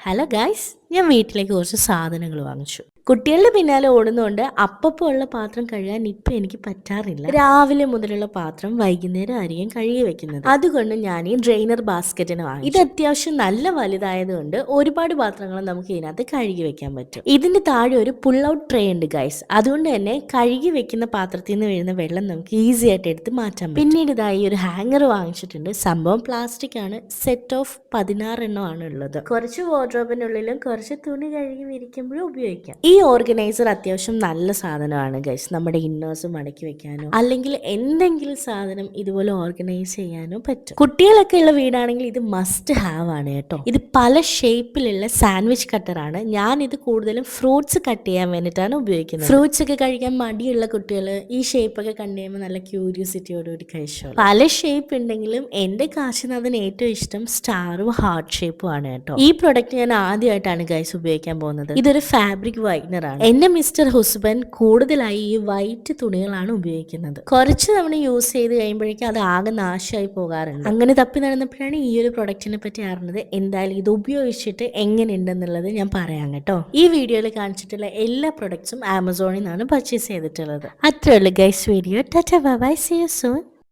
Hello guys, ഞാൻ വീട്ടിലേക്ക് കുറച്ച് സാധനങ്ങൾ വാങ്ങിച്ചു. കുട്ടികളുടെ പിന്നാലെ ഓടുന്നതുകൊണ്ട് അപ്പപ്പോൾ ഉള്ള പാത്രം കഴുകാൻ ഇപ്പം എനിക്ക് പറ്റാറില്ല. രാവിലെ മുതലുള്ള പാത്രം വൈകുന്നേരം ആയിരിക്കും കഴുകി വെക്കുന്നത്. അതുകൊണ്ട് ഞാൻ ഈ ഡ്രെയിനർ ബാസ്ക്കറ്റിന് വാങ്ങി. ഇത് അത്യാവശ്യം നല്ല വലുതായതുകൊണ്ട് ഒരുപാട് പാത്രങ്ങൾ നമുക്ക് ഇതിനകത്ത് കഴുകി വെക്കാൻ പറ്റും. ഇതിന്റെ താഴെ ഒരു പുൾ ഔട്ട് ട്രേ ഉണ്ട് ഗൈസ്. അതുകൊണ്ട് തന്നെ കഴുകി വെക്കുന്ന പാത്രത്തിൽ നിന്ന് വീഴുന്ന വെള്ളം നമുക്ക് ഈസി ആയിട്ട് എടുത്ത് മാറ്റാൻ പറ്റും. പിന്നീട് ഇതായി ഒരു ഹാങ്ങർ വാങ്ങിച്ചിട്ടുണ്ട്. സംഭവം പ്ലാസ്റ്റിക് ആണ്. സെറ്റ് ഓഫ് 16 എണ്ണം ആണ് ഉള്ളത്. കുറച്ച് വാർഡ്രോബിനുള്ളിലും കുറച്ച് തുണി കഴുകി വിരിക്കുമ്പോഴും ഉപയോഗിക്കാം. ഈ ഓർഗനൈസർ അത്യാവശ്യം നല്ല സാധനമാണ് ഗൈസ്. നമ്മുടെ ഇന്നേഴ്സ് മടക്കി വെക്കാനോ അല്ലെങ്കിൽ എന്തെങ്കിലും സാധനം ഇതുപോലെ ഓർഗനൈസ് ചെയ്യാനോ പറ്റും. കുട്ടികളൊക്കെ ഉള്ള വീടാണെങ്കിൽ ഇത് മസ്റ്റ് ഹാവ് ആണ് കേട്ടോ. ഇത് പല ഷേപ്പിലുള്ള സാൻഡ്വിച്ച് കട്ടറാണ്. ഞാൻ ഇത് കൂടുതലും ഫ്രൂട്ട്സ് കട്ട് ചെയ്യാൻ വേണ്ടിയിട്ടാണ് ഉപയോഗിക്കുന്നത്. ഫ്രൂട്ട്സ് ഒക്കെ കഴിക്കാൻ മടിയുള്ള കുട്ടികൾ ഈ ഷേപ്പ് ഒക്കെ കണ്ടു കഴിയുമ്പോൾ നല്ല ക്യൂരിയോസിറ്റിയോടുകൂടി കഴിച്ചോളൂ. പല ഷേപ്പ് ഉണ്ടെങ്കിലും എന്റെ കാശിനാഥന് ഏറ്റവും ഇഷ്ടം സ്റ്റാറും ഹാർട്ട് ഷേപ്പും ആണ് കേട്ടോ. ഈ പ്രൊഡക്റ്റ് ഞാൻ ആദ്യമായിട്ടാണ് ഗൈസ് ഉപയോഗിക്കാൻ പോകുന്നത്. ഇതൊരു ഫാബ്രിക് വൈറ്റ്നർ ആണ്. എന്റെ മിസ്റ്റർ ഹുസ്ബൻ കൂടുതലായി ഈ വൈറ്റ് തുണികളാണ് ഉപയോഗിക്കുന്നത്. കുറച്ച് തവണ യൂസ് ചെയ്ത് കഴിയുമ്പോഴേക്കും അത് ആകെ നാശമായി പോകാറുണ്ട്. അങ്ങനെ തപ്പി നടന്നപ്പോഴാണ് ഈ ഒരു പ്രൊഡക്റ്റിനെ പറ്റി അറിഞ്ഞത്. എന്തായാലും ഇത് ഉപയോഗിച്ചിട്ട് എങ്ങനെയുണ്ടെന്നുള്ളത് ഞാൻ പറയാം കേട്ടോ. ഈ വീഡിയോയിൽ കാണിച്ചിട്ടുള്ള എല്ലാ പ്രൊഡക്ട്സും ആമസോണിൽ നിന്നാണ് പർച്ചേസ് ചെയ്തിട്ടുള്ളത്. അത്രേ ഉള്ളൂ guys video. Tata bye bye, see you soon.